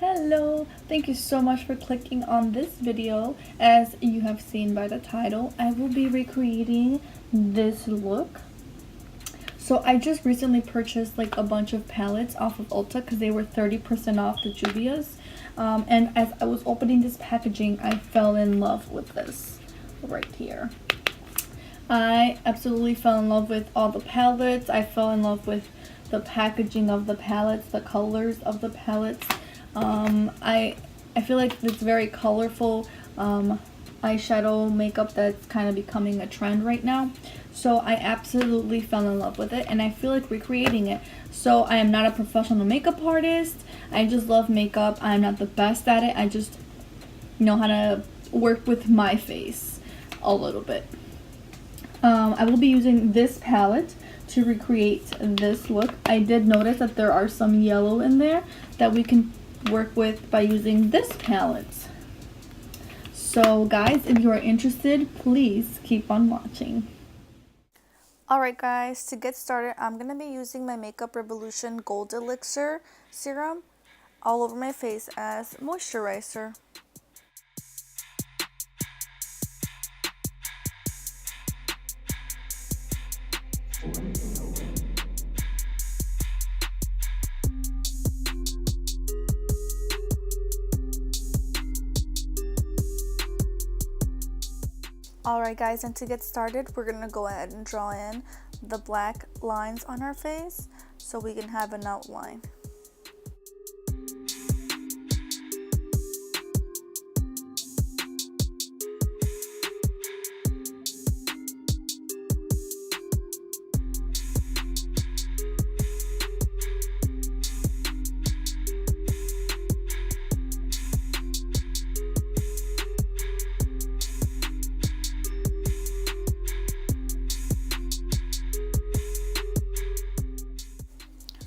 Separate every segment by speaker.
Speaker 1: Hello, thank you so much for clicking on this video. As you have seen by the title, I will be recreating this look. So I just recently purchased like a bunch of palettes off of Ulta because they were 30% off the Juvia's. And as I was opening this packaging, I fell in love with this right here. I absolutely fell in love with all the palettes. I fell in love with the packaging of the palettes, the colors of the palettes. I feel like it's very colorful eyeshadow makeup that's kind of becoming a trend right now. So I absolutely fell in love with it, and I feel like recreating it. So I am not a professional makeup artist. I just love makeup. I'm not the best at it. I just know how to work with my face a little bit. I will be using this palette to recreate this look. I did notice that there are some yellow in there that we can work with by using this palette. So guys, if you are interested, please keep on watching. Alright guys, to get started, I'm going to be using my Makeup Revolution Gold Elixir Serum all over my face as moisturizer. Alright guys, and to get started, we're going to go ahead and draw in the black lines on our face so we can have an outline.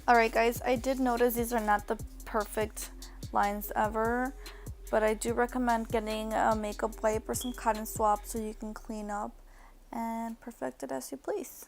Speaker 1: Alright guys, I did notice these are not the perfect lines ever, but I do recommend getting a makeup wipe or some cotton swab so you can clean up and perfect it as you please.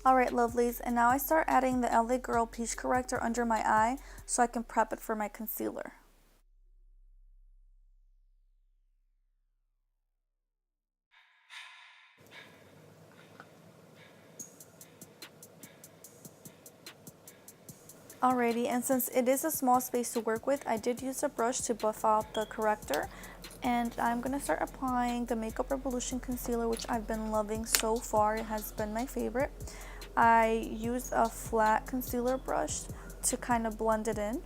Speaker 1: Alright lovelies, and now I start adding the LA Girl Peach Corrector under my eye so I can prep it for my concealer. Alrighty, and since it is a small space to work with, I did use a brush to buff out the corrector, and I'm going to start applying the Makeup Revolution concealer, which I've been loving so far. It has been my favorite. I use a flat concealer brush to kind of blend it in.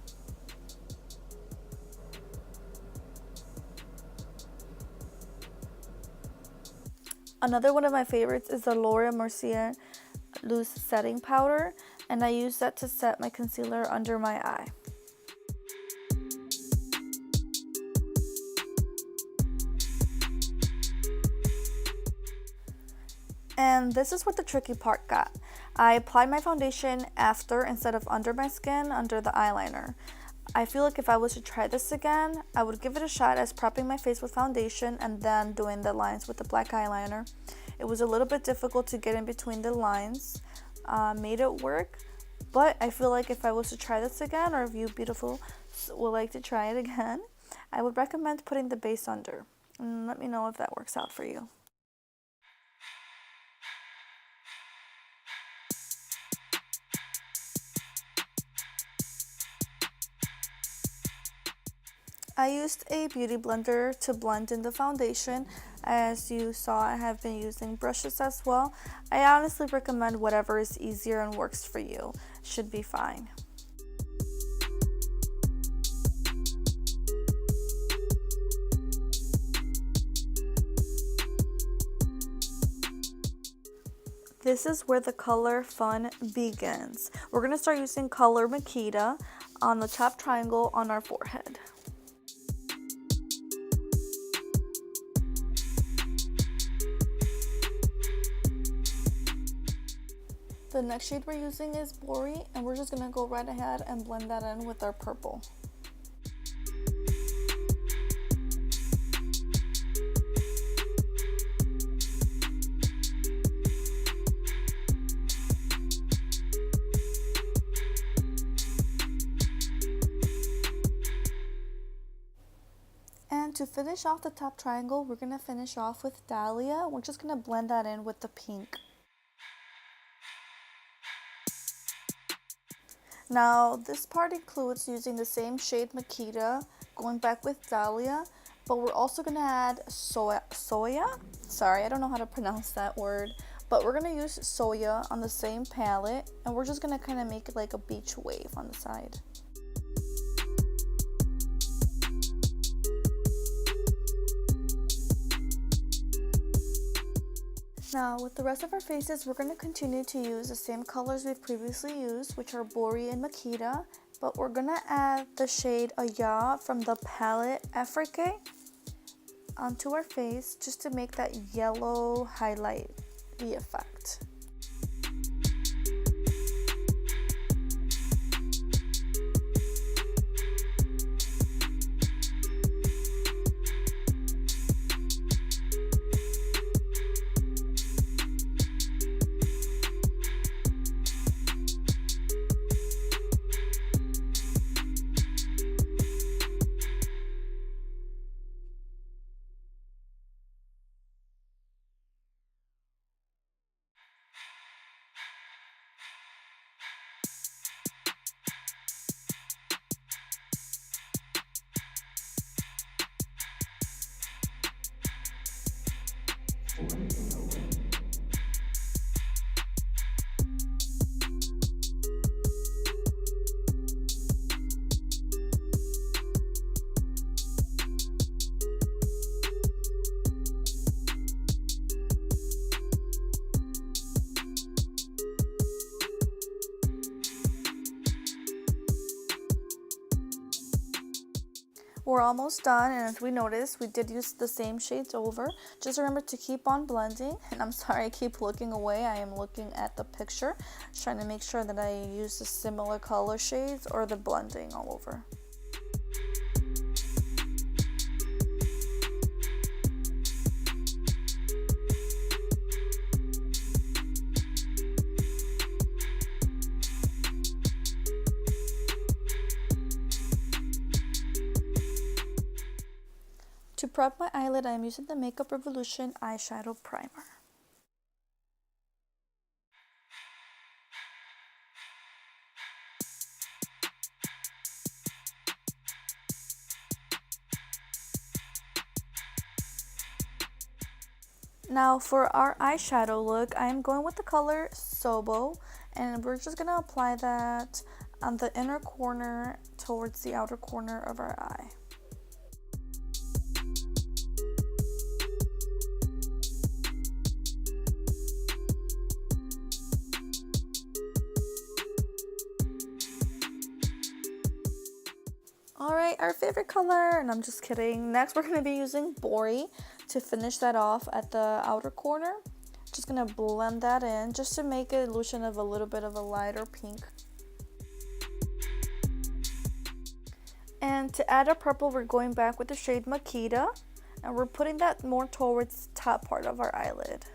Speaker 1: Another one of my favorites is the Laura Mercier Loose Setting Powder, and I use that to set my concealer under my eye. And this is what the tricky part got. I applied my foundation after instead of under my skin, under the eyeliner. I feel like if I was to try this again, I would give it a shot as prepping my face with foundation and then doing the lines with the black eyeliner. It was a little bit difficult to get in between the lines. Made it work, but I feel like if I was to try this again, or if you beautiful would like to try it again, I would recommend putting the base under. And let me know if that works out for you. I used a beauty blender to blend in the foundation. As you saw, I have been using brushes as well. I honestly recommend whatever is easier and works for you. Should be fine. This is where the color fun begins. We're going to start using color Makita on the top triangle on our forehead. The next shade we're using is Bori, and we're just going to go right ahead and blend that in with our purple. And to finish off the top triangle, we're going to finish off with Dahlia. We're just going to blend that in with the pink. Now, this part includes using the same shade Makita, going back with Dahlia, but we're also going to add soya? Sorry, I don't know how to pronounce that word, but we're going to use soya on the same palette, and we're just going to kind of make it like a beach wave on the side. Now, with the rest of our faces, we're going to continue to use the same colors we've previously used, which are Bori and Makita, but we're going to add the shade Aya from the palette Afrique onto our face just to make that yellow highlight the effect. We're almost done, and as we noticed, we did use the same shades over. Just remember to keep on blending, and I'm sorry I keep looking away. I am looking at the picture, trying to make sure that I use the similar color shades or the blending all over. To prep my eyelid, I am using the Makeup Revolution eyeshadow primer. Now for our eyeshadow look, I am going with the color Sobo, and we're just going to apply that on the inner corner towards the outer corner of our eye. Alright, our favorite color, and I'm just kidding. Next, we're going to be using Bori to finish that off at the outer corner. Just going to blend that in just to make an illusion of a little bit of a lighter pink. And to add a purple, we're going back with the shade Makita, and we're putting that more towards the top part of our eyelid.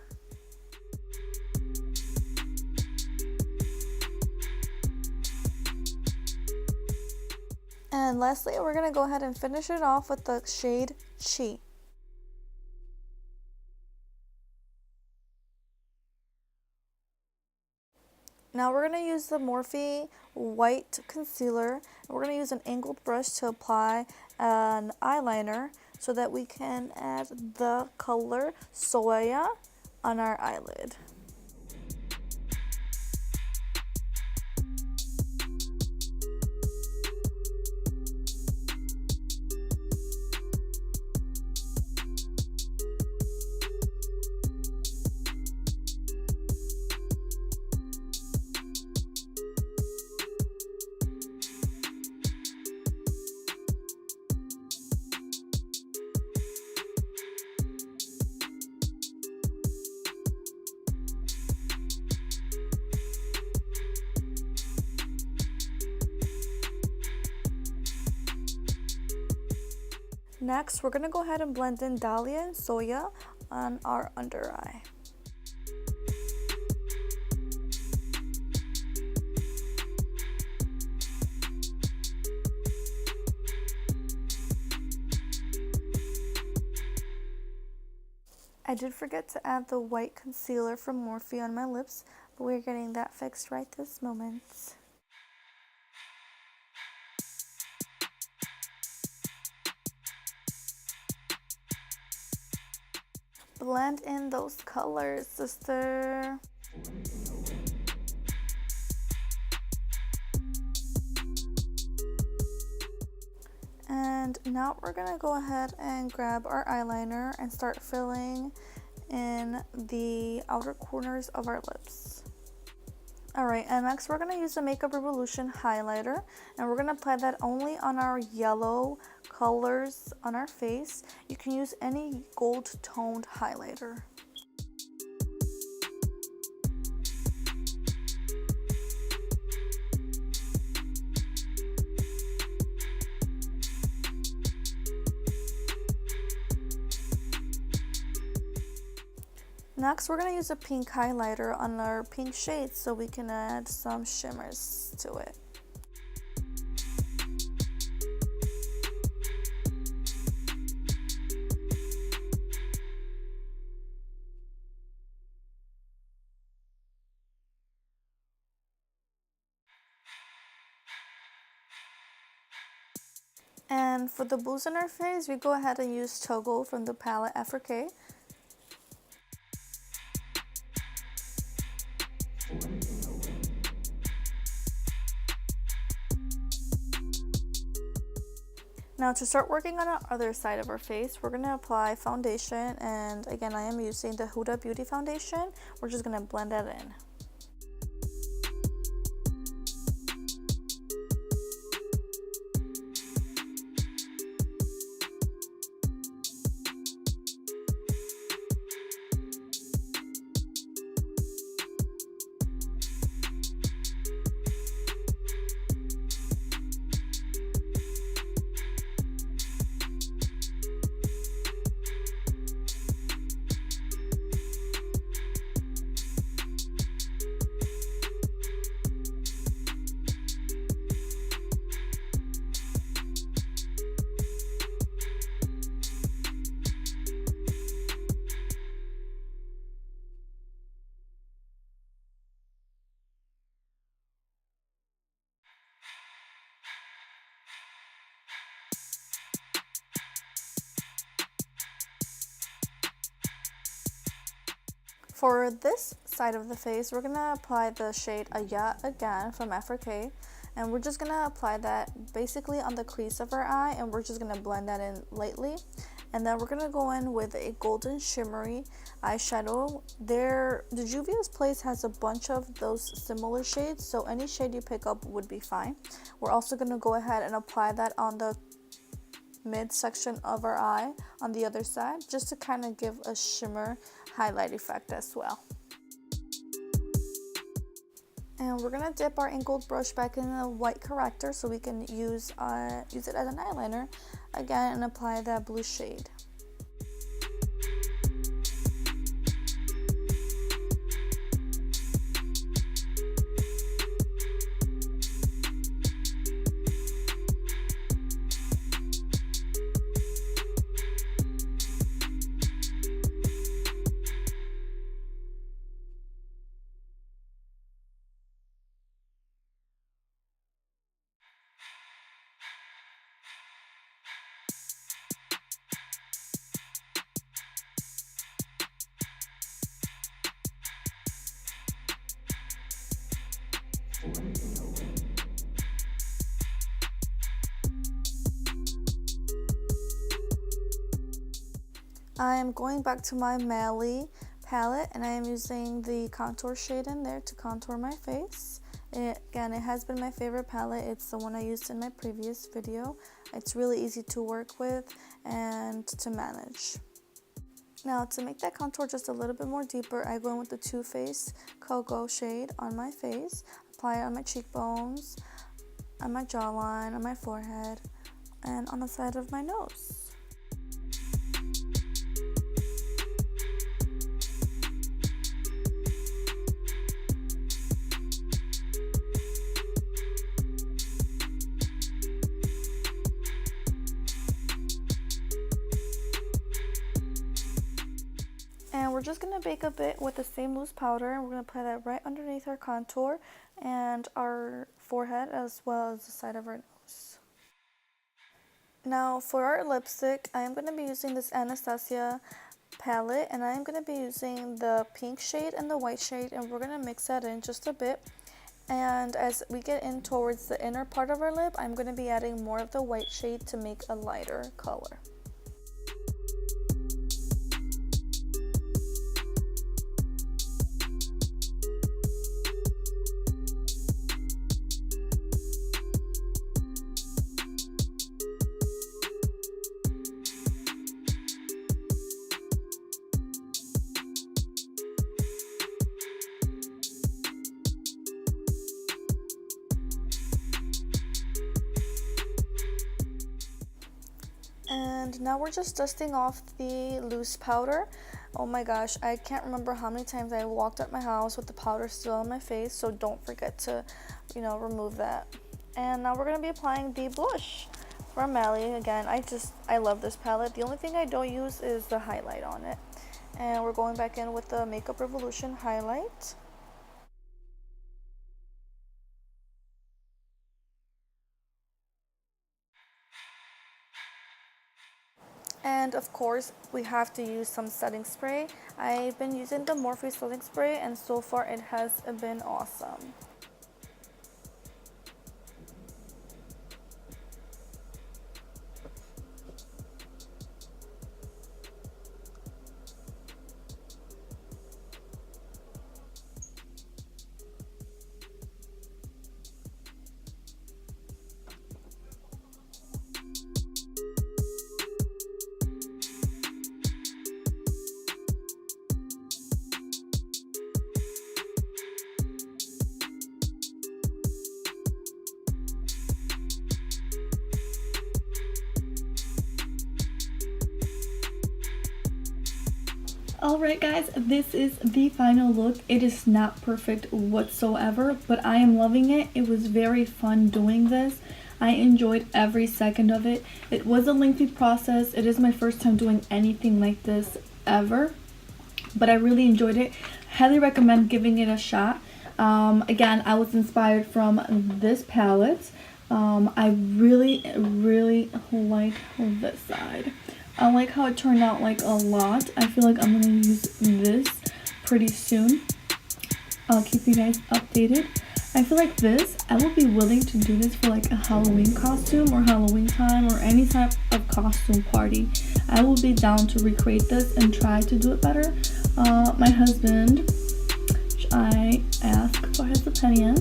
Speaker 1: And lastly, we're going to go ahead and finish it off with the shade Chi. Now we're going to use the Morphe white concealer. We're going to use an angled brush to apply an eyeliner so that we can add the color Soya on our eyelid. Next, we're going to go ahead and blend in Dahlia and Soya on our under eye. I did forget to add the white concealer from Morphe on my lips, but we're getting that fixed right this moment. Blend in those colors, sister. And now we're gonna go ahead and grab our eyeliner and start filling in the outer corners of our lips. Alright, and next we're going to use the Makeup Revolution highlighter, and we're going to apply that only on our yellow colors on our face. You can use any gold toned highlighter. Next, we're going to use a pink highlighter on our pink shades so we can add some shimmers to it. And for the blues in our face, we go ahead and use Togo from the palette Afrique. Now to start working on the other side of our face, we're going to apply foundation, and again I am using the Huda Beauty foundation. We're just going to blend that in. For this side of the face, we're going to apply the shade Aya again from Afrique, and we're just going to apply that basically on the crease of our eye, and we're just going to blend that in lightly. And then we're going to go in with a golden shimmery eyeshadow. The Juvia's Place has a bunch of those similar shades, so any shade you pick up would be fine. We're also going to go ahead and apply that on the midsection of our eye on the other side, just to kind of give a shimmer highlight effect as well. And we're gonna dip our angled brush back in a white corrector so we can use it as an eyeliner again and apply that blue shade. I am going back to my Mally palette, and I am using the contour shade in there to contour my face. Again, it has been my favorite palette. It's the one I used in my previous video. It's really easy to work with and to manage. Now, to make that contour just a little bit more deeper, I go in with the Too Faced Cocoa shade on my face, apply it on my cheekbones, on my jawline, on my forehead, and on the side of my nose. And we're just going to bake a bit with the same loose powder, and we're going to apply that right underneath our contour and our forehead as well as the side of our nose. Now for our lipstick, I am going to be using this Anastasia palette, and I am going to be using the pink shade and the white shade, and we're going to mix that in just a bit. And as we get in towards the inner part of our lip, I'm going to be adding more of the white shade to make a lighter color. And now we're just dusting off the loose powder. Oh my gosh, I can't remember how many times I walked out my house with the powder still on my face, so don't forget to, remove that. And now we're going to be applying the blush from Mally. Again, I love this palette. The only thing I don't use is the highlight on it. And we're going back in with the Makeup Revolution highlight. And of course, we have to use some setting spray. I've been using the Morphe setting spray, and so far it has been awesome. Alright guys, this is the final look. It is not perfect whatsoever, but I am loving it. It was very fun doing this. I enjoyed every second of it. It was a lengthy process. It is my first time doing anything like this ever, but I really enjoyed it. Highly recommend giving it a shot. Again, I was inspired from this palette. I really like this side. I like how it turned out like a lot. I feel like I'm going to use this pretty soon. I'll keep you guys updated. I feel like I will be willing to do this for like a Halloween costume or Halloween time or any type of costume party. I will be down to recreate this and try to do it better. My husband, which I asked for his opinion,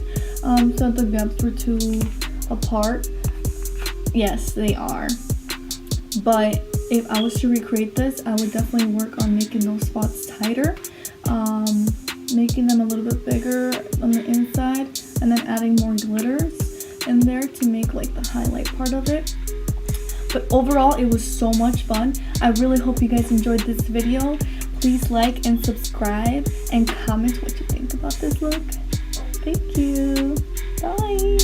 Speaker 1: said the gaps were too apart. Yes, they are. But if I was to recreate this, I would definitely work on making those spots tighter, making them a little bit bigger on the inside, and then adding more glitters in there to make like the highlight part of it. But overall, it was so much fun. I really hope you guys enjoyed this video. Please like and subscribe and comment what you think about this look. Thank you. Bye.